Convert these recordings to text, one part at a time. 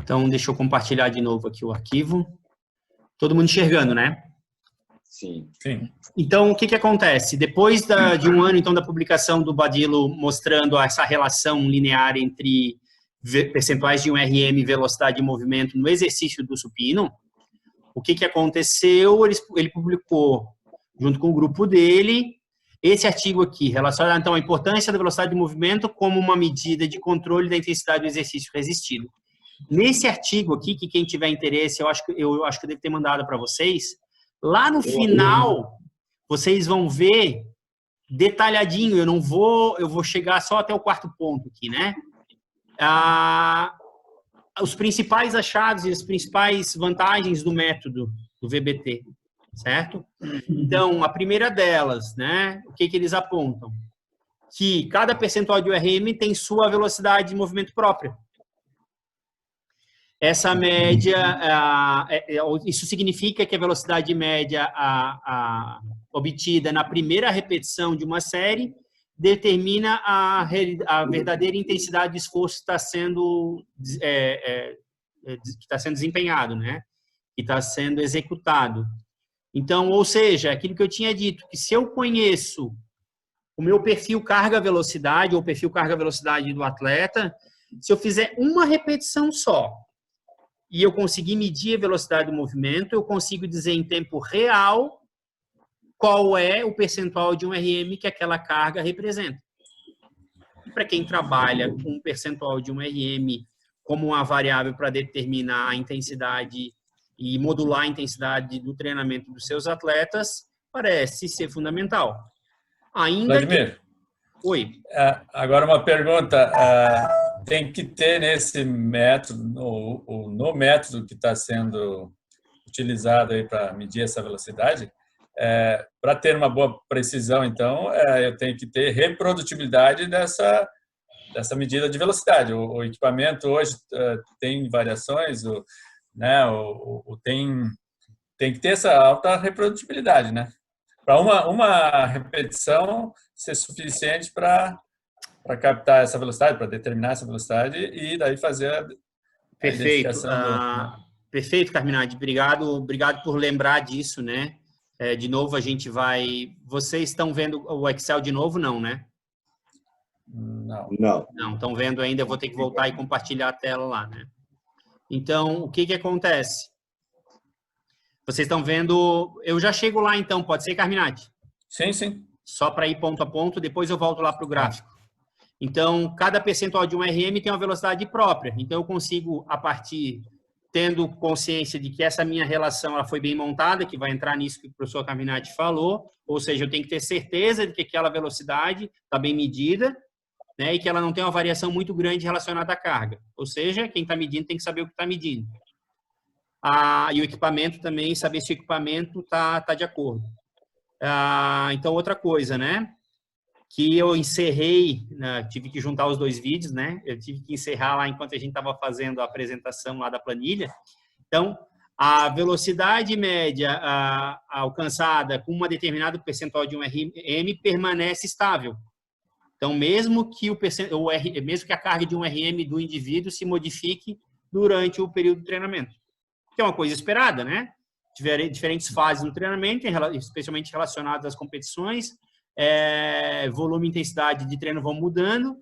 Então, deixa eu compartilhar de novo aqui o arquivo. Todo mundo enxergando, né? Sim. Sim. Então, o que que acontece? Depois de um ano, então, da publicação do Badilo mostrando essa relação linear entre percentuais de 1RM e velocidade de movimento no exercício do supino, o que que aconteceu? Ele publicou, junto com o grupo dele, esse artigo aqui, relacionado, então, à importância da velocidade de movimento como uma medida de controle da intensidade do exercício resistido. Nesse artigo aqui, que quem tiver interesse, eu acho que eu devo ter mandado para vocês, lá no final, vocês vão ver detalhadinho, eu vou chegar só até o quarto ponto aqui, né? Os principais achados e as principais vantagens do método do VBT, certo? Então, a primeira delas, né? O que que eles apontam? Que cada percentual de URM tem sua velocidade de movimento própria. Essa média, isso significa que a velocidade média obtida na primeira repetição de uma série determina a verdadeira intensidade de esforço que está sendo desempenhado, né? Que está sendo executado. Então, ou seja, aquilo que eu tinha dito, que se eu conheço o meu perfil carga-velocidade ou perfil carga-velocidade do atleta, se eu fizer uma repetição só, e eu conseguir medir a velocidade do movimento, eu consigo dizer em tempo real qual é o percentual de 1RM que aquela carga representa. Para quem trabalha com um percentual de 1RM como uma variável para determinar a intensidade e modular a intensidade do treinamento dos seus atletas, parece ser fundamental. Ainda Vladimir, Oi. Agora uma pergunta. Tem que ter nesse método, no método que está sendo utilizado aí para medir essa velocidade, para ter uma boa precisão, então, eu tenho que ter reprodutibilidade dessa medida de velocidade. O equipamento hoje tem variações, tem que ter essa alta reprodutibilidade, né? Para uma repetição ser suficiente para captar essa velocidade, para determinar essa velocidade e daí fazer a identificação. Perfeito, Carminati. Obrigado por lembrar disso, né? De novo, a gente vai... Vocês estão vendo o Excel de novo? Não, né? Não. Não, estão vendo ainda, eu vou ter que voltar e compartilhar a tela lá, né? Então, o que que acontece? Vocês estão vendo... Eu já chego lá, então. Pode ser, Carminati? Sim, sim. Só para ir ponto a ponto, depois eu volto lá para o gráfico. Então, cada percentual de 1RM tem uma velocidade própria. Então, eu consigo, tendo consciência de que essa minha relação ela foi bem montada, que vai entrar nisso que o professor Carminati falou, ou seja, eu tenho que ter certeza de que aquela velocidade está bem medida, né, e que ela não tem uma variação muito grande relacionada à carga. Ou seja, quem está medindo tem que saber o que está medindo. E o equipamento também, saber se o equipamento está de acordo. Então, outra coisa, né? Que eu encerrei, tive que juntar os dois vídeos, né? Eu tive que encerrar lá enquanto a gente estava fazendo a apresentação lá da planilha. Então, a velocidade média alcançada com uma determinada percentual de 1RM permanece estável. Então, mesmo que a carga de 1RM do indivíduo se modifique durante o período de treinamento. Que é uma coisa esperada, né? Diferentes fases no treinamento, especialmente relacionadas às competições, volume e intensidade de treino vão mudando,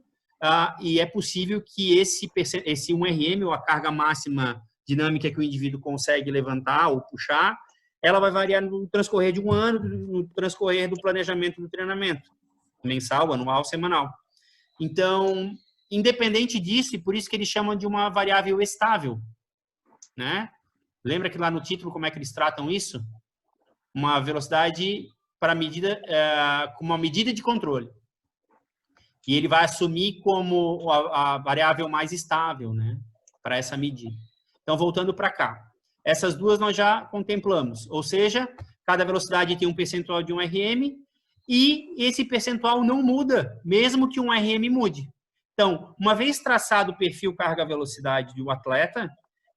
e é possível que esse 1RM, ou a carga máxima dinâmica que o indivíduo consegue levantar ou puxar, ela vai variar no transcorrer de um ano, no transcorrer do planejamento do treinamento, mensal, anual, semanal. Então, independente disso, e por isso que eles chamam de uma variável estável, né? Lembra que lá no título como é que eles tratam isso? Uma velocidade para medida, como uma medida de controle. E ele vai assumir como a variável mais estável, né, para essa medida. Então, voltando para cá. Essas duas nós já contemplamos. Ou seja, cada velocidade tem um percentual de 1RM e esse percentual não muda, mesmo que 1RM mude. Então, uma vez traçado o perfil carga-velocidade do atleta,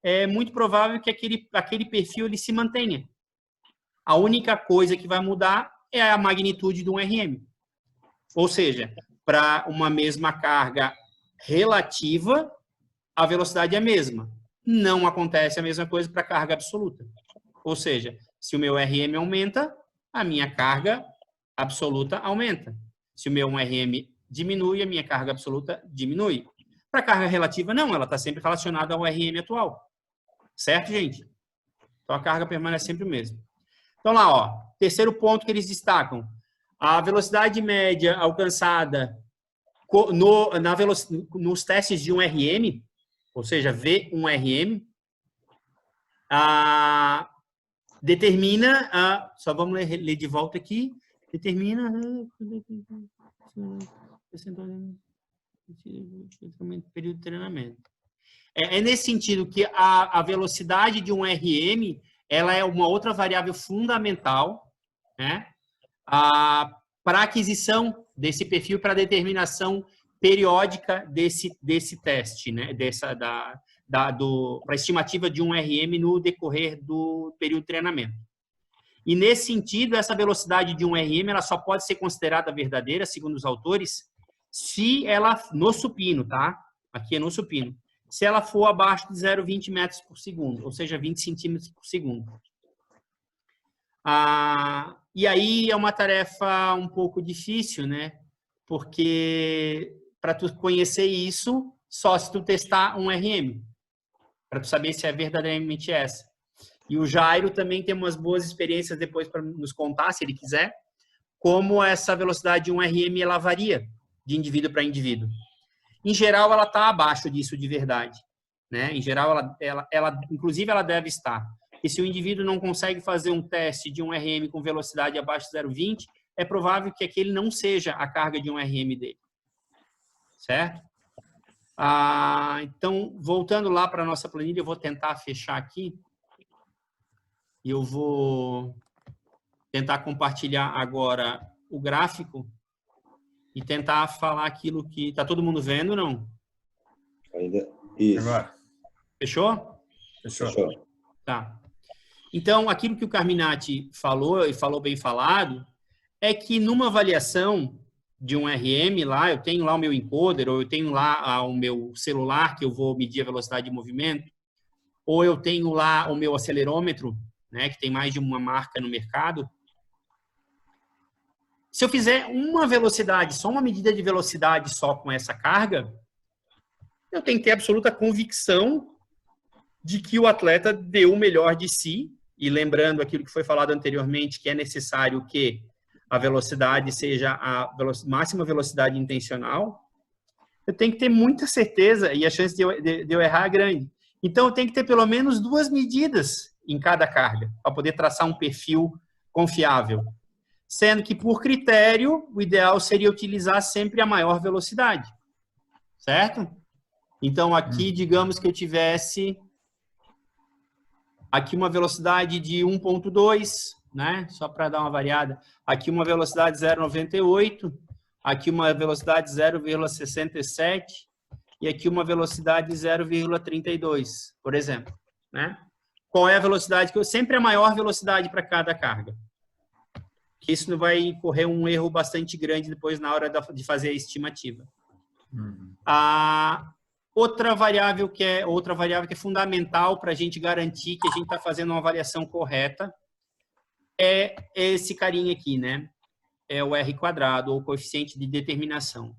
é muito provável que aquele perfil ele se mantenha. A única coisa que vai mudar é a magnitude do 1RM. Ou seja, para uma mesma carga relativa, a velocidade é a mesma. Não acontece a mesma coisa para a carga absoluta. Ou seja, se o meu RM aumenta, a minha carga absoluta aumenta. Se o meu 1RM diminui, a minha carga absoluta diminui. Para a carga relativa, não, ela está sempre relacionada ao RM atual. Certo, gente? Então, a carga permanece sempre o mesmo. Então, lá, ó, terceiro ponto que eles destacam. A velocidade média alcançada nos testes de 1RM, ou seja, V1RM, determina, só vamos ler de volta aqui, determina período de treinamento. É nesse sentido que a velocidade de 1RM, ela é uma outra variável fundamental, né, para a aquisição desse perfil, para a determinação periódica desse teste, né, para a estimativa de 1RM no decorrer do período de treinamento. E, nesse sentido, essa velocidade de 1RM ela só pode ser considerada verdadeira, segundo os autores, se ela, no supino, tá? Aqui é no supino. Se ela for abaixo de 0,20 metros por segundo, ou seja, 20 centímetros por segundo. E aí é uma tarefa um pouco difícil, né? Porque para tu conhecer isso, só se tu testar 1RM, para tu saber se é verdadeiramente essa. E o Jairo também tem umas boas experiências depois para nos contar, se ele quiser, como essa velocidade de 1RM ela varia de indivíduo para indivíduo. Em geral, ela está abaixo disso de verdade, né? Em geral, inclusive, ela deve estar. E se o indivíduo não consegue fazer um teste de 1RM com velocidade abaixo de 0,20, é provável que aquele não seja a carga de 1RM dele. Certo? Então, voltando lá para a nossa planilha, eu vou tentar fechar aqui. E eu vou tentar compartilhar agora o gráfico e tentar falar aquilo que... Está todo mundo vendo, não? Ainda. Isso. Agora. Fechou? Fechou. Tá. Então, aquilo que o Carminati falou, e falou bem falado, é que numa avaliação de um RM lá, eu tenho lá o meu encoder, ou eu tenho lá o meu celular, que eu vou medir a velocidade de movimento, ou eu tenho lá o meu acelerômetro, né, que tem mais de uma marca no mercado. Se eu fizer uma velocidade, só uma medida de velocidade só com essa carga, eu tenho que ter absoluta convicção de que o atleta deu o melhor de si, e lembrando aquilo que foi falado anteriormente, que é necessário que a velocidade seja a máxima velocidade intencional, eu tenho que ter muita certeza, e a chance de eu errar é grande. Então, eu tenho que ter pelo menos 2 medidas em cada carga, para poder traçar um perfil confiável. Sendo que, por critério, o ideal seria utilizar sempre a maior velocidade. Certo? Então, aqui, digamos que eu tivesse aqui uma velocidade de 1.2, né? Só para dar uma variada. Aqui uma velocidade 0,98, aqui uma velocidade 0,67 e aqui uma velocidade 0,32, por exemplo, né? Qual é a velocidade que eu sempre a maior velocidade para cada carga? Que isso não vai correr um erro bastante grande depois na hora de fazer a estimativa. Outra variável que é fundamental para a gente garantir que a gente está fazendo uma avaliação correta é esse carinha aqui, né? É o R², ou coeficiente de determinação.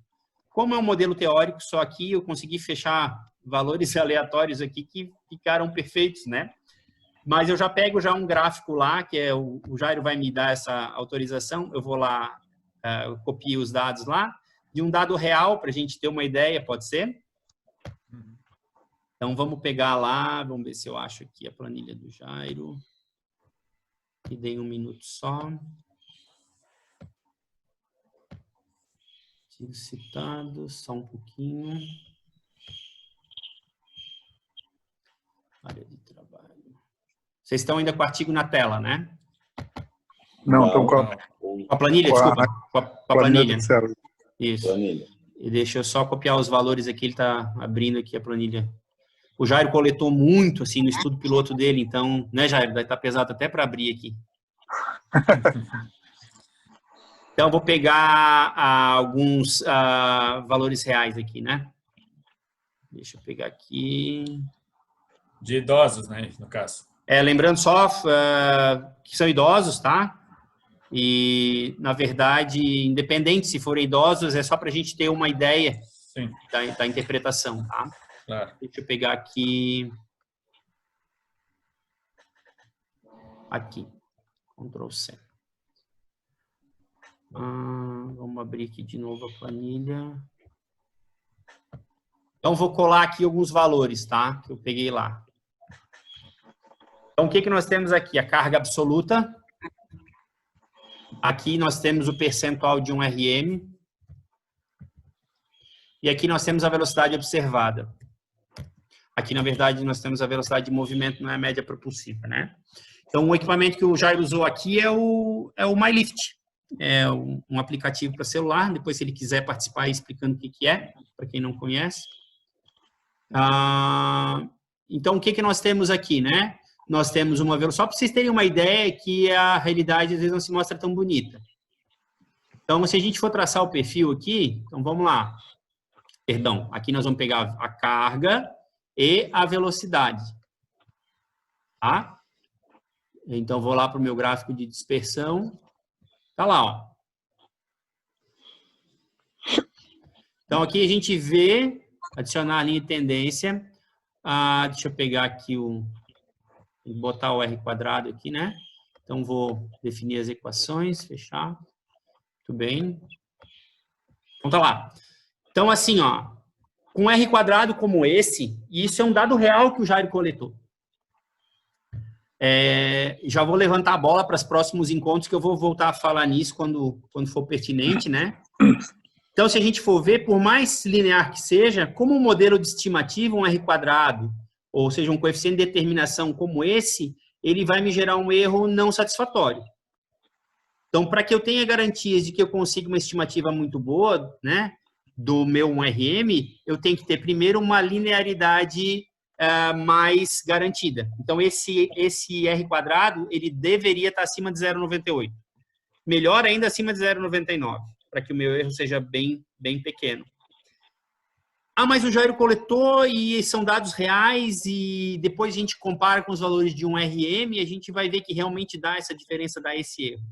Como é um modelo teórico, só aqui eu consegui fechar valores aleatórios aqui que ficaram perfeitos, né? Mas eu já pego um gráfico lá, que é o Jairo vai me dar essa autorização, eu vou lá, eu copio os dados lá, de um dado real, para a gente ter uma ideia, pode ser? Então, vamos pegar lá, vamos ver se eu acho aqui a planilha do Jairo. Me dei um minuto só. Artigo citado, só um pouquinho. Área de trabalho. Vocês estão ainda com o artigo na tela, né? Não, estão com a planilha, desculpa. Com a planilha. Isso. Planilha. E deixa eu só copiar os valores aqui, ele está abrindo aqui a planilha. O Jairo coletou muito, assim, no estudo piloto dele, então, né, Jairo? Vai estar pesado até para abrir aqui. Então, eu vou pegar alguns valores reais aqui, né? Deixa eu pegar aqui. De idosos, né, no caso. Lembrando só que são idosos, tá? E, na verdade, independente se forem idosos, é só para a gente ter uma ideia da interpretação, tá? Claro. Deixa eu pegar aqui. Aqui. Ctrl+C. Vamos abrir aqui de novo a planilha. Então, vou colar aqui alguns valores, tá? Que eu peguei lá. Então, o que nós temos aqui? A carga absoluta. Aqui nós temos o percentual de 1 RM. E aqui nós temos a velocidade observada. Aqui, na verdade, nós temos a velocidade de movimento, não é a média propulsiva, né? Então, o equipamento que o Jairo usou aqui é o MyLift. É um aplicativo para celular. Depois, se ele quiser participar explicando o que é, para quem não conhece. Então, o que nós temos aqui, né? Nós temos uma velocidade, só para vocês terem uma ideia que a realidade às vezes não se mostra tão bonita. Então, se a gente for traçar o perfil aqui, então vamos lá. Perdão, aqui nós vamos pegar a carga e a velocidade. Tá? Então, vou lá para o meu gráfico de dispersão. Tá lá, ó. Então, aqui a gente vê, adicionar a linha de tendência. Deixa eu pegar aqui botar o R² aqui, né? Então, vou definir as equações, fechar. Muito bem. Então, tá lá. Então, assim, ó, com um R² como esse, e isso é um dado real que o Jairo coletou. Já vou levantar a bola para os próximos encontros, que eu vou voltar a falar nisso quando for pertinente, né? Então, se a gente for ver, por mais linear que seja, como um modelo de estimativa, um R², ou seja, um coeficiente de determinação como esse, ele vai me gerar um erro não satisfatório. Então, para que eu tenha garantias de que eu consiga uma estimativa muito boa, né, do meu 1RM, eu tenho que ter primeiro uma linearidade mais garantida. Então, esse R², ele deveria estar acima de 0,98. Melhor ainda, acima de 0,99, para que o meu erro seja bem pequeno. Mas o Jairo coletou e são dados reais e depois a gente compara com os valores de 1RM e a gente vai ver que realmente dá essa diferença, dá esse erro.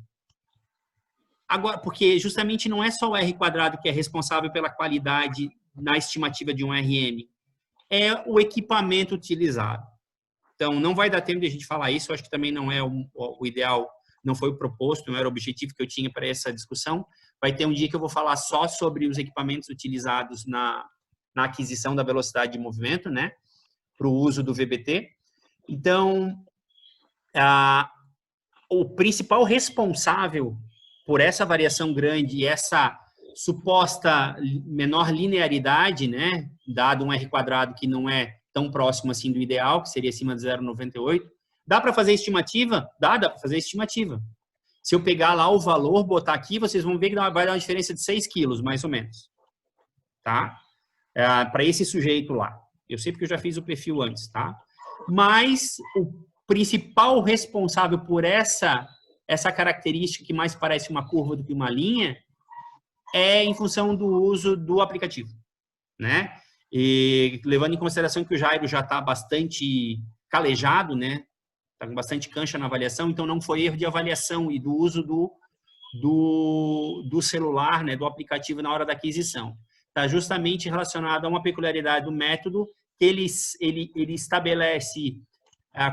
Agora, porque justamente não é só o R² que é responsável pela qualidade na estimativa de 1RM, é o equipamento utilizado. Então, não vai dar tempo de a gente falar isso, eu acho que também não é o ideal, não foi o proposto, não era o objetivo que eu tinha para essa discussão. Vai ter um dia que eu vou falar só sobre os equipamentos utilizados na aquisição da velocidade de movimento, né, para o uso do VBT. Então, o principal responsável por essa variação grande e essa suposta menor linearidade, né, dado um R² que não é tão próximo assim do ideal, que seria acima de 0,98, dá para fazer estimativa? Dá para fazer estimativa. Se eu pegar lá o valor, botar aqui, vocês vão ver que vai dar uma diferença de 6 quilos, mais ou menos. Tá? Para esse sujeito lá. Eu sei porque eu já fiz o perfil antes, tá? Mas o principal responsável por essa característica que mais parece uma curva do que uma linha é em função do uso do aplicativo, né? E levando em consideração que o Jairo já está bastante calejado, né? Está com bastante cancha na avaliação, então não foi erro de avaliação e do uso do celular, né? Do aplicativo na hora da aquisição. Está justamente relacionado a uma peculiaridade do método que ele estabelece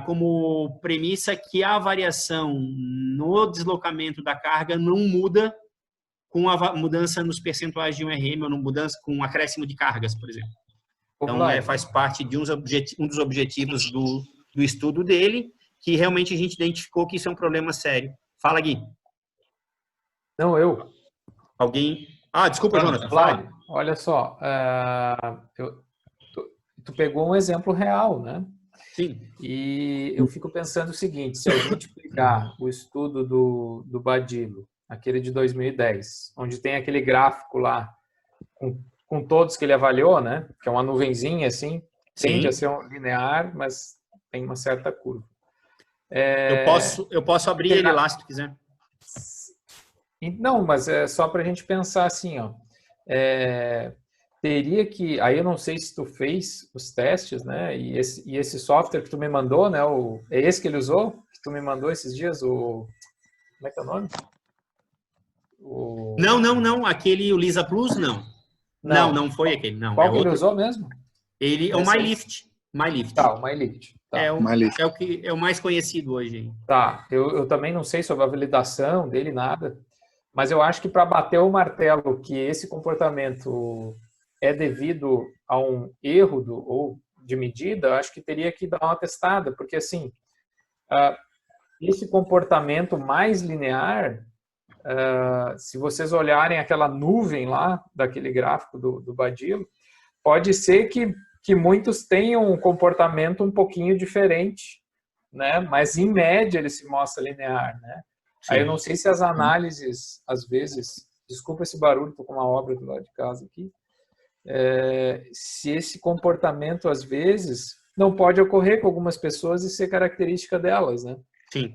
como premissa que a variação no deslocamento da carga não muda com a mudança nos percentuais de 1RM ou não mudança com um acréscimo de cargas, por exemplo. Então, faz parte de um dos objetivos do estudo dele, que realmente a gente identificou que isso é um problema sério. Fala, Gui. Não, eu. Alguém... desculpa, Jonathan. Fala. Olha só, tu pegou um exemplo real, né? Sim. E eu fico pensando o seguinte, se a gente pegar o estudo do Badilo, aquele de 2010, onde tem aquele gráfico lá com todos que ele avaliou, né? Que é uma nuvenzinha assim, tende a ser um linear, mas tem uma certa curva. Eu posso abrir ele lá se tu quiser. Não, mas é só para a gente pensar assim, ó. teria que... Aí eu não sei se tu fez os testes, né? E esse software que tu me mandou, né? É esse que ele usou? Que tu me mandou esses dias? Como é que é o nome? Não. Aquele, o Lisa Plus, não. Não foi aquele. Não, qual que ele usou mesmo? Ele é o MyLift. MyLift. Tá, o MyLift. Tá. É o mais conhecido hoje. Hein? Tá, eu também não sei sobre a validação dele, nada. Mas eu acho que para bater o martelo que esse comportamento é devido a um erro ou de medida, acho que teria que dar uma testada, porque assim, esse comportamento mais linear, se vocês olharem aquela nuvem lá, daquele gráfico do Badilo, pode ser que muitos tenham um comportamento um pouquinho diferente, né? Mas em média ele se mostra linear, né? Aí eu não sei se as análises, às vezes, desculpa esse barulho, estou com uma obra do lado de casa aqui, se esse comportamento, às vezes, não pode ocorrer com algumas pessoas e ser característica delas, né? Sim.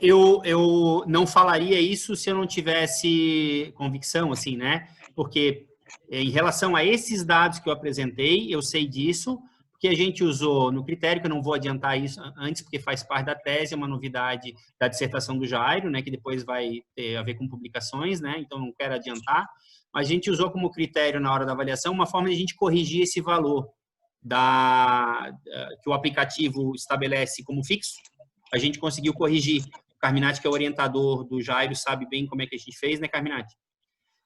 Eu não falaria isso se eu não tivesse convicção, assim, né? Porque em relação a esses dados que eu apresentei, eu sei disso, porque a gente usou no critério, que eu não vou adiantar isso antes, porque faz parte da tese, é uma novidade da dissertação do Jairo, né, que depois vai ter a ver com publicações, né, então não quero adiantar, mas a gente usou como critério na hora da avaliação uma forma de a gente corrigir esse valor que o aplicativo estabelece como fixo, a gente conseguiu corrigir. O Carminati, que é o orientador do Jairo, sabe bem como é que a gente fez, né, Carminati?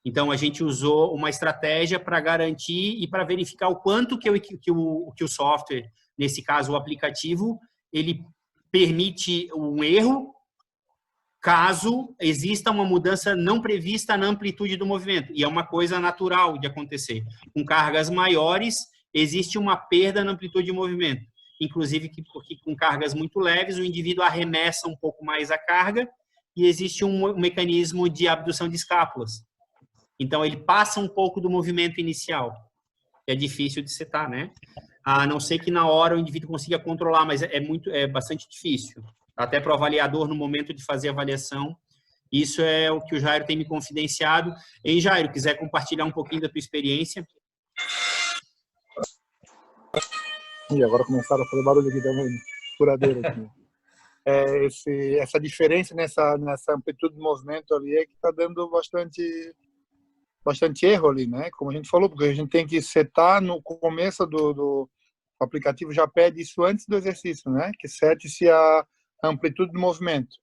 Então, a gente usou uma estratégia para garantir e para verificar o quanto que o software, nesse caso o aplicativo, ele permite um erro caso exista uma mudança não prevista na amplitude do movimento. E é uma coisa natural de acontecer. Com cargas maiores, existe uma perda na amplitude de movimento. Inclusive, porque com cargas muito leves, o indivíduo arremessa um pouco mais a carga e existe um mecanismo de abdução de escápulas. Então, ele passa um pouco do movimento inicial. É difícil de setar, né? A não ser que na hora o indivíduo consiga controlar, mas é bastante difícil. Até para o avaliador, no momento de fazer a avaliação. Isso é o que o Jairo tem me confidenciado. Hein, Jairo, quiser compartilhar um pouquinho da tua experiência? E agora começaram a fazer barulho aqui também, furadeira aqui. Essa diferença nessa amplitude de movimento ali é que está dando bastante erro ali, né? Como a gente falou, porque a gente tem que setar no começo do aplicativo, já pede isso antes do exercício, né? Que sete-se a amplitude do movimento.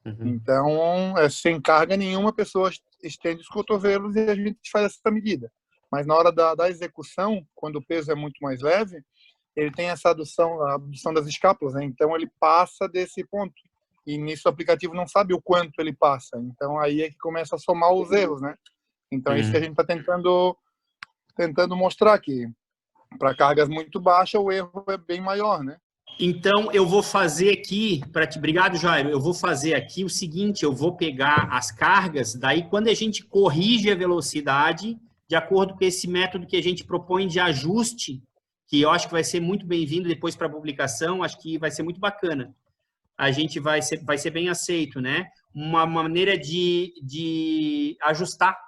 Uhum. Então, sem carga nenhuma, a pessoa estende os cotovelos e a gente faz essa medida. Mas na hora da execução, quando o peso é muito mais leve, ele tem essa a abdução das escápulas, né? Então ele passa desse ponto. E nisso o aplicativo não sabe o quanto ele passa. Então aí é que começa a somar os erros, né? Então é isso que a gente está tentando mostrar aqui. Para cargas muito baixas, o erro é bem maior, né? Então, eu vou fazer aqui, obrigado, Jairo, eu vou fazer aqui o seguinte, eu vou pegar as cargas, daí quando a gente corrige a velocidade, de acordo com esse método que a gente propõe de ajuste, que eu acho que vai ser muito bem-vindo depois para a publicação, acho que vai ser muito bacana. A gente vai ser bem aceito, né? Uma maneira de ajustar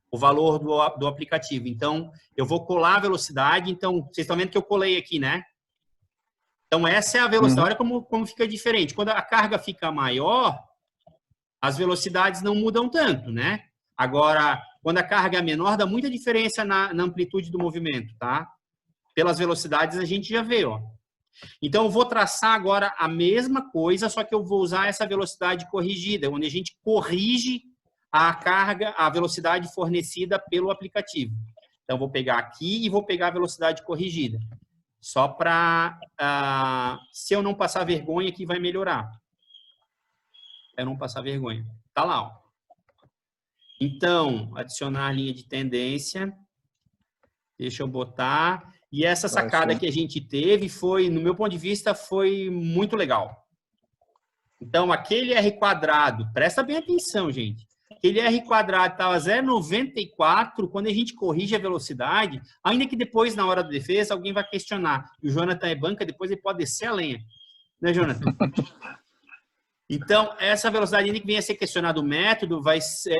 o valor do aplicativo. Então, eu vou colar a velocidade. Então, vocês estão vendo que eu colei aqui, né? Então, essa é a velocidade. Olha como fica diferente. Quando a carga fica maior, as velocidades não mudam tanto, né? Agora, quando a carga é menor, dá muita diferença na amplitude do movimento, tá? Pelas velocidades, a gente já vê, ó. Então, eu vou traçar agora a mesma coisa, só que eu vou usar essa velocidade corrigida, onde a gente corrige a carga, a velocidade fornecida pelo aplicativo. Então, eu vou pegar aqui e vou pegar a velocidade corrigida. Só para, se eu não passar vergonha, aqui vai melhorar. Eu não passar vergonha. Tá lá, ó. Então, adicionar linha de tendência. Deixa eu botar. E essa sacada que a gente teve foi, no meu ponto de vista, foi muito legal. Então, aquele R quadrado, presta bem atenção, gente. Aquele R quadrado estava 0,94, quando a gente corrige a velocidade, ainda que depois, na hora da defesa, alguém vai questionar. E o Jonathan é banca, depois ele pode descer a lenha. Né, Jonathan? Então, essa velocidade, ainda que venha a ser questionado o método,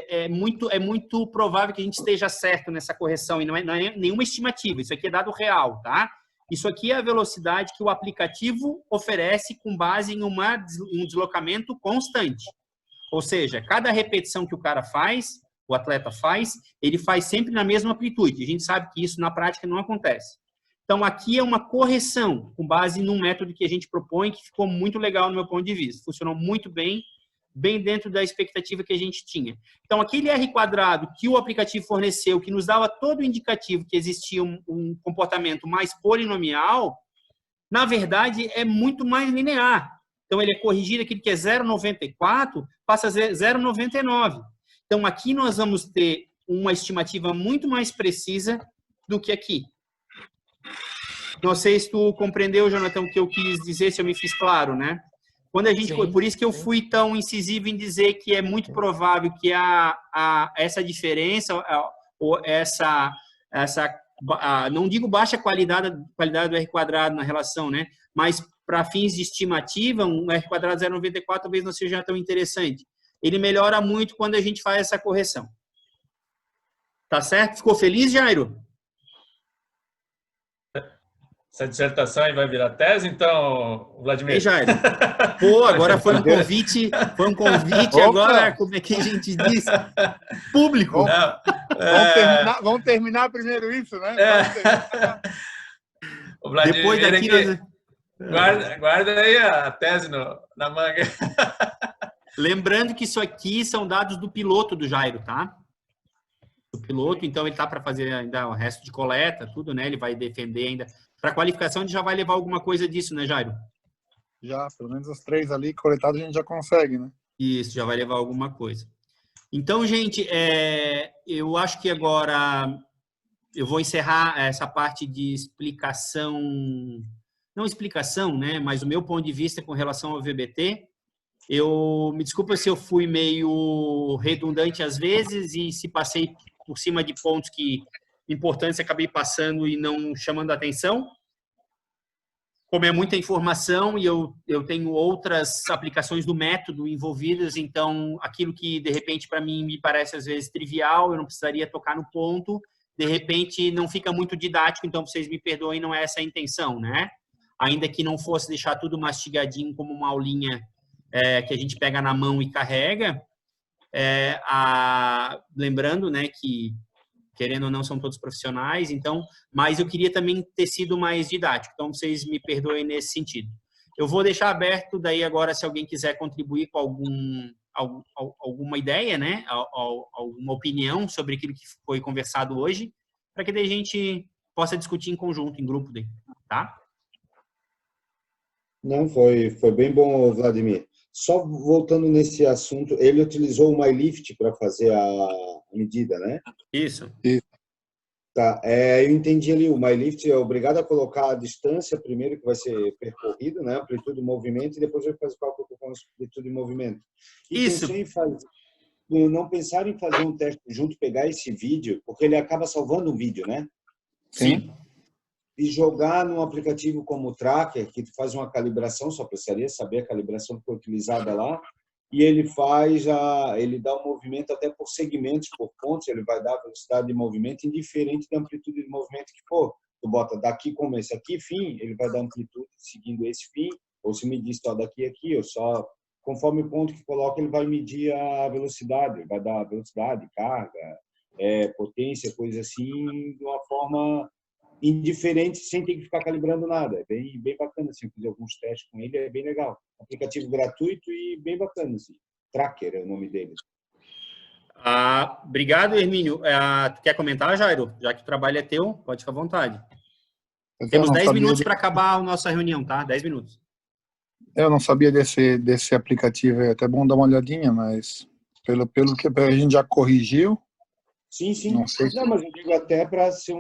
é muito provável que a gente esteja certo nessa correção, e não é nenhuma estimativa, isso aqui é dado real, tá? Isso aqui é a velocidade que o aplicativo oferece com base em um deslocamento constante. Ou seja, cada repetição que o cara faz, o atleta faz, ele faz sempre na mesma amplitude. A gente sabe que isso na prática não acontece. Então, aqui é uma correção com base num método que a gente propõe, que ficou muito legal no meu ponto de vista. Funcionou muito bem, bem dentro da expectativa que a gente tinha. Então, aquele R quadrado que o aplicativo forneceu, que nos dava todo o indicativo que existia um comportamento mais polinomial, na verdade, é muito mais linear. Então, ele é corrigido, aquele que é 0,94 passa a 0,99. Então, aqui nós vamos ter uma estimativa muito mais precisa do que aqui. Não sei se tu compreendeu, Jonathan, o que eu quis dizer, se eu me fiz claro, né? Quando a gente, por isso que eu fui tão incisivo em dizer que é muito provável que essa diferença, ou não digo baixa qualidade do R quadrado na relação, né? Mas para fins de estimativa, um R quadrado 0,94 talvez não seja tão interessante. Ele melhora muito quando a gente faz essa correção. Tá certo? Ficou feliz, Jairo? Essa dissertação aí vai virar tese, então, Vladimir? Ei, Jairo. Pô, agora foi um convite agora, como é que a gente diz? Público. Vamos terminar primeiro isso, né? O Vladimir, depois daqui... Guarda aí a tese na manga. Lembrando que isso aqui são dados do piloto do Jairo, tá? Do piloto, então ele tá para fazer ainda o resto de coleta, tudo, né? Ele vai defender ainda. Para a qualificação, a gente já vai levar alguma coisa disso, né, Jairo? Já, pelo menos os 3 ali coletados a gente já consegue, né? Isso, já vai levar alguma coisa. Então, gente, eu acho que agora eu vou encerrar essa parte de explicação, não explicação, né, mas o meu ponto de vista com relação ao VBT. Me desculpa se eu fui meio redundante às vezes e se passei por cima de pontos que importantes acabei passando e não chamando a atenção. Como é muita informação e eu tenho outras aplicações do método envolvidas, então aquilo que de repente para mim me parece às vezes trivial, eu não precisaria tocar no ponto, de repente não fica muito didático, então vocês me perdoem, não é essa a intenção, né? Ainda que não fosse deixar tudo mastigadinho como uma aulinha que a gente pega na mão e carrega, lembrando, né, que querendo ou não são todos profissionais, então, mas eu queria também ter sido mais didático, então vocês me perdoem nesse sentido. Eu vou deixar aberto daí agora se alguém quiser contribuir com alguma ideia, né, alguma opinião sobre aquilo que foi conversado hoje, para que daí a gente possa discutir em conjunto, em grupo daí, tá? Não, foi bem bom, Vladimir. Só voltando nesse assunto, ele utilizou o MyLift para fazer a medida, né? Isso. Tá, eu entendi ali, o MyLift é obrigado a colocar a distância primeiro que vai ser percorrido, né? Amplitude de movimento, e depois vai fazer o cálculo com a amplitude de movimento. E isso. Não pensar em fazer um teste junto, pegar esse vídeo, porque ele acaba salvando um vídeo, né? Sim. E jogar num aplicativo como o Tracker, que faz uma calibração, só precisaria saber a calibração que foi utilizada lá, e ele dá um movimento até por segmentos, por pontos, ele vai dar velocidade de movimento indiferente da amplitude de movimento que for. Tu bota daqui começo, aqui fim, ele vai dar amplitude seguindo esse fim, ou se medir só daqui aqui, ou só... Conforme o ponto que coloca, ele vai medir a velocidade, vai dar velocidade, carga, potência, coisa assim, de uma forma indiferente, sem ter que ficar calibrando nada. É bem bacana, assim, fazer alguns testes com ele, é bem legal. Aplicativo gratuito e bem bacana, assim. Tracker é o nome dele. Obrigado, Hermínio. Tu quer comentar, Jairo? Já que o trabalho é teu, pode ficar à vontade. Temos 10 minutos para acabar a nossa reunião, tá? 10 minutos. Eu não sabia desse aplicativo, é até bom dar uma olhadinha, mas pelo que a gente já corrigiu... Sim. Não sei se... mas eu digo até para ser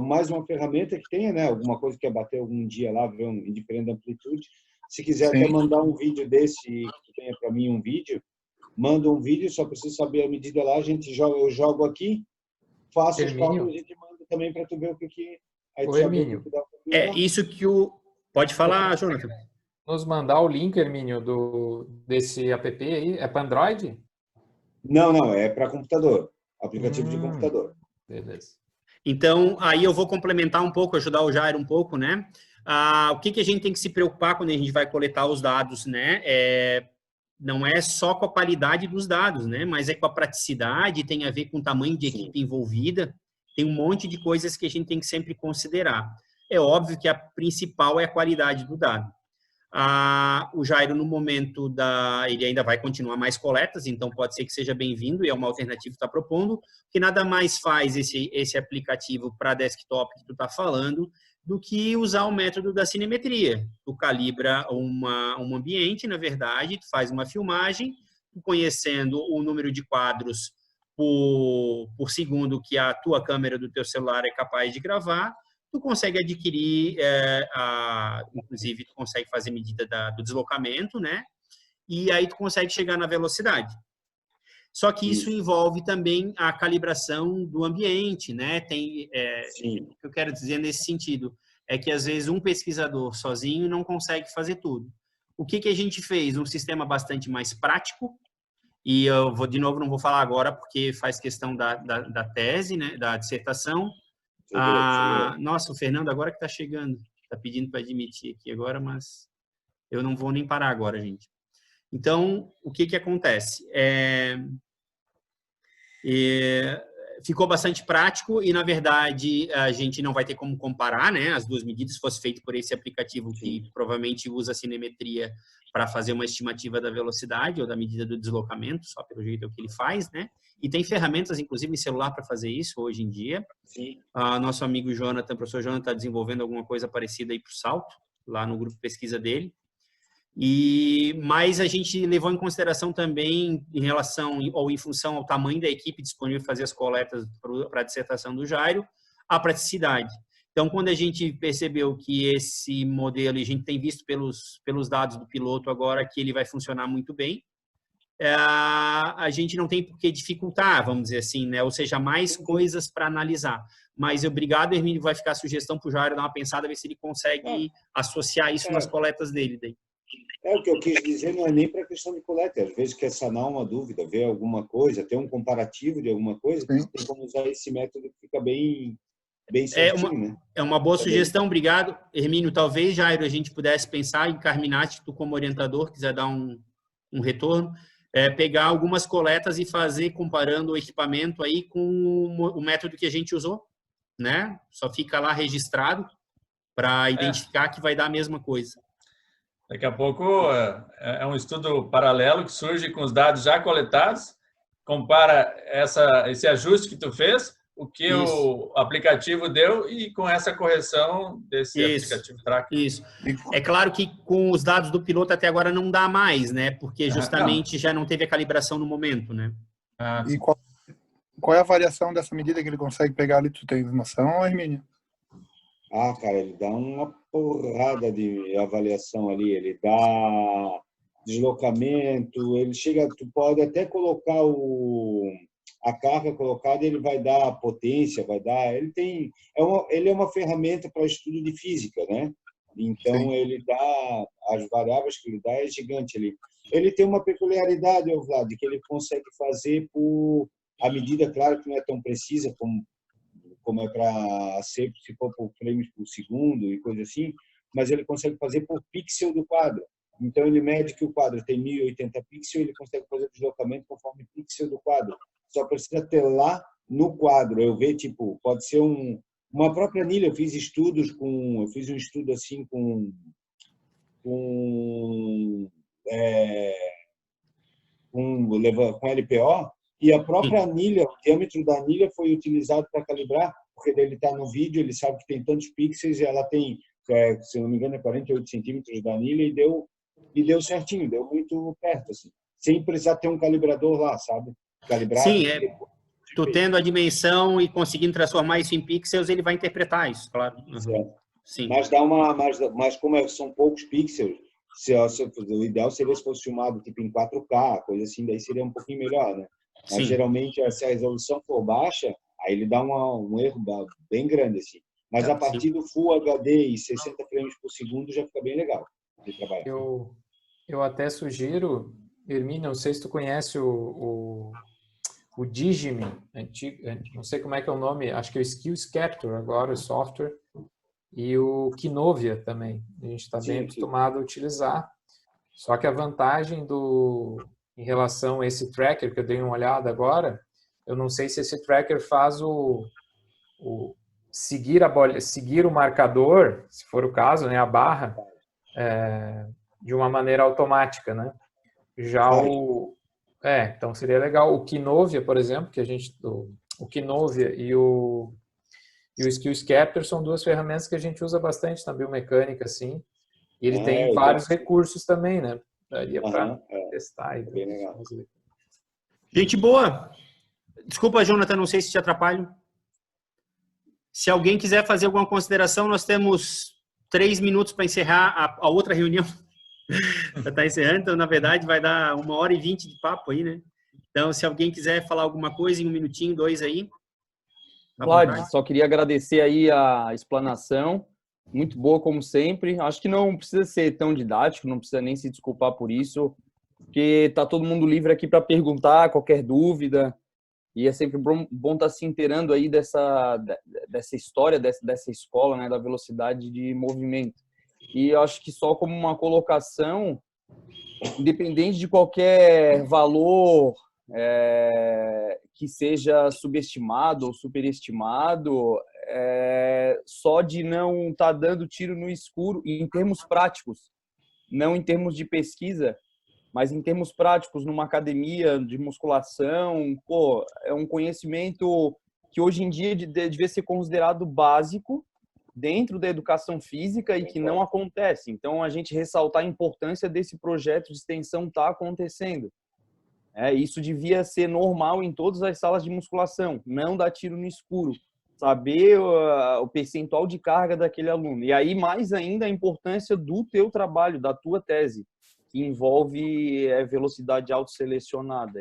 mais uma ferramenta que tenha, né? Alguma coisa que quer bater algum dia lá, ver indiferente da amplitude. Se quiser até mandar um vídeo desse, que tenha para mim um vídeo, manda um vídeo, só preciso saber a medida lá, eu jogo aqui, faço os cálculos e a gente manda também para tu ver o que aí tu Hermínio. Isso que Pode falar, Jonathan. nos mandar o link, Hermínio, desse app aí? É para Android? Não, é para computador. Aplicativo de computador. Beleza. Então, aí eu vou complementar um pouco, ajudar o Jairo um pouco, né? O que a gente tem que se preocupar quando a gente vai coletar os dados, né? Não é só com a qualidade dos dados, né? Mas é com a praticidade, tem a ver com o tamanho de equipe envolvida, tem um monte de coisas que a gente tem que sempre considerar. É óbvio que a principal é a qualidade do dado. O Jairo, no momento ele ainda vai continuar mais coletas, então pode ser que seja bem-vindo e é uma alternativa que está propondo, que nada mais faz esse aplicativo para desktop que tu está falando do que usar o método da cinemetria. Tu calibra um ambiente, na verdade, tu faz uma filmagem, tu conhecendo o número de quadros por segundo que a tua câmera do teu celular é capaz de gravar, tu consegue adquirir, inclusive tu consegue fazer medida do deslocamento, né? E aí tu consegue chegar na velocidade. Só que isso envolve também a calibração do ambiente, né? O que eu quero dizer nesse sentido é que às vezes um pesquisador sozinho não consegue fazer tudo. O que a gente fez? Um sistema bastante mais prático, e eu vou, de novo, não vou falar agora porque faz questão da tese, né? Da dissertação. Nossa, o Fernando agora que está chegando, está pedindo para admitir aqui agora, mas eu não vou nem parar agora, gente. Então, o que acontece? Ficou bastante prático e, na verdade, a gente não vai ter como comparar, né, as duas medidas, se fosse feito por esse aplicativo que provavelmente usa a cinemetria para fazer uma estimativa da velocidade ou da medida do deslocamento, só pelo jeito é o que ele faz, né? E tem ferramentas, inclusive, em celular para fazer isso hoje em dia. Nosso amigo Jonathan, o professor Jonathan, está desenvolvendo alguma coisa parecida aí para o Salto, lá no grupo de pesquisa dele. Mas a gente levou em consideração também, em relação ou em função ao tamanho da equipe disponível para fazer as coletas para a dissertação do Jairo, a praticidade. Então, quando a gente percebeu que esse modelo, e a gente tem visto pelos dados do piloto agora, que ele vai funcionar muito bem, a gente não tem por que dificultar, vamos dizer assim, né? Ou seja, mais coisas para analisar. Mas obrigado, Hermínio, vai ficar a sugestão para o Jairo dar uma pensada, ver se ele consegue associar isso nas coletas dele daí. O que eu quis dizer não é nem para questão de coleta, às vezes quer sanar uma dúvida, ver alguma coisa, ter um comparativo de alguma coisa, tem como usar esse método que fica bem certinho, né? É uma boa sugestão, obrigado. Hermínio, talvez, Jairo, a gente pudesse pensar em Carminati, tu como orientador, quiser dar um retorno, pegar algumas coletas e fazer comparando o equipamento aí com o método que a gente usou, né? Só fica lá registrado para identificar que vai dar a mesma coisa. Daqui a pouco é um estudo paralelo que surge com os dados já coletados, compara esse ajuste que tu fez, o que o aplicativo deu e com essa correção desse aplicativo tracker. Isso. É claro que com os dados do piloto até agora não dá mais, né? Porque justamente já não teve a calibração no momento, né? E qual é a variação dessa medida que ele consegue pegar ali? Tu tem noção, Hermínio? Cara, ele dá uma porrada de avaliação ali, ele dá deslocamento, ele chega, tu pode até colocar a carga colocada, ele vai dar potência, vai dar, ele é uma ferramenta para estudo de física, né? Então ele dá, as variáveis que ele dá é gigante ali. Ele tem uma peculiaridade, Vlad, que ele consegue fazer a medida, claro que não é tão precisa como é para ser, se for por frames por segundo e coisa assim, mas ele consegue fazer por pixel do quadro. Então, ele mede que o quadro tem 1080 pixels, ele consegue fazer o deslocamento conforme pixel do quadro. Só precisa ter lá no quadro. Eu vejo, pode ser uma própria anilha. Eu fiz um estudo assim com LPO, e a própria anilha, o diâmetro da anilha foi utilizado para calibrar, porque ele está no vídeo, ele sabe que tem tantos pixels e ela tem, se não me engano, 48 centímetros da anilha e deu certinho, deu muito perto, assim, sem precisar ter um calibrador lá, sabe? Calibrar. Sim, tu tendo a dimensão e conseguindo transformar isso em pixels, ele vai interpretar isso, claro. Sim. Mas como são poucos pixels, o ideal seria se fosse filmado tipo em 4K, coisa assim, daí seria um pouquinho melhor, né? Mas geralmente, se a resolução for baixa, aí ele dá um erro bem grande, assim. Mas a partir do Full HD e 60 frames por segundo já fica bem legal. de trabalhar. Eu até sugiro, Hermínio, não sei se tu conhece o Digime, não sei como é que é o nome, acho que é o SkillScaptor agora, o software, e o Kinovia também. A gente está bem acostumado a utilizar. Só que a vantagem em relação a esse tracker, que eu dei uma olhada agora, eu não sei se esse tracker faz seguir o marcador, se for o caso, né, a barra, de uma maneira automática, né? Já então seria legal. O Kinovia, por exemplo, o Kinovia e o SkillScaptor são duas ferramentas que a gente usa bastante na biomecânica, assim. E ele tem vários recursos também, né? Daria para testar. Bem legal. Gente boa! Desculpa, Jonathan, não sei se te atrapalho. Se alguém quiser fazer alguma consideração, nós temos 3 minutos para encerrar a outra reunião. Já está encerrando, então, na verdade, vai dar 1h20 de papo aí, né? Então, se alguém quiser falar alguma coisa em 1 minutinho, 2 aí. Vlad, só queria agradecer aí a explanação. Muito boa, como sempre. Acho que não precisa ser tão didático, não precisa nem se desculpar por isso, porque tá todo mundo livre aqui para perguntar qualquer dúvida. E é sempre bom estar se inteirando aí dessa história, dessa escola, né, da velocidade de movimento. E eu acho que só como uma colocação, independente de qualquer valor que seja subestimado ou superestimado, só de não estar dando tiro no escuro, em termos práticos, não em termos de pesquisa, mas em termos práticos, numa academia de musculação, é um conhecimento que hoje em dia devia ser considerado básico dentro da educação física e que não acontece. Então, a gente ressaltar a importância desse projeto de extensão estar acontecendo. Isso devia ser normal em todas as salas de musculação, não dar tiro no escuro, saber o percentual de carga daquele aluno. E aí, mais ainda, a importância do teu trabalho, da tua tese, que envolve velocidade autoselecionada.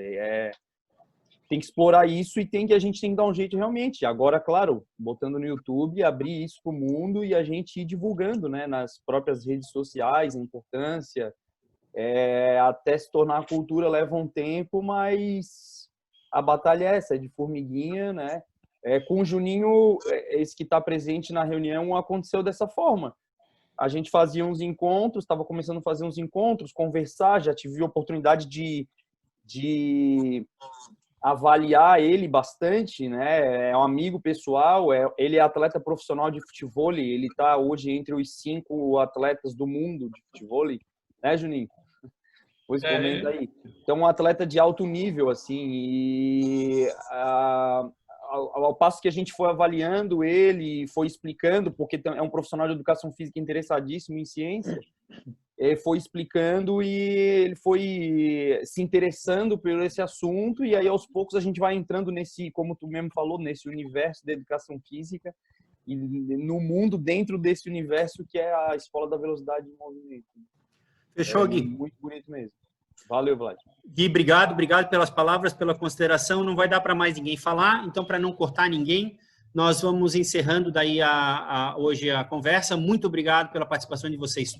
Tem que explorar isso e a gente tem que dar um jeito realmente. Agora, claro, botando no YouTube, abrir isso para o mundo e a gente ir divulgando, né, nas próprias redes sociais, a importância. Até se tornar a cultura leva um tempo, mas a batalha é essa, é de formiguinha, né? Com o Juninho, esse que está presente na reunião, aconteceu dessa forma. A gente fazia uns encontros, estava começando a fazer uns encontros, conversar, já tive a oportunidade de avaliar ele bastante, né? É um amigo pessoal, ele é atleta profissional de futevôlei, ele está hoje entre os 5 atletas do mundo de futevôlei, né, Juninho? Pois comenta aí. Então, um atleta de alto nível, assim, e ao passo que a gente foi avaliando ele, foi explicando, porque é um profissional de educação física interessadíssimo em ciência, foi explicando e ele foi se interessando por esse assunto, e aí aos poucos a gente vai entrando nesse, como tu mesmo falou, nesse universo da educação física e no mundo dentro desse universo que é a Escola da Velocidade de Movimento. Fechou, Gui? Muito bonito mesmo. Valeu, Vlad. Gui, obrigado pelas palavras, pela consideração. Não vai dar para mais ninguém falar, então, para não cortar ninguém, nós vamos encerrando daí hoje a conversa. Muito obrigado pela participação de vocês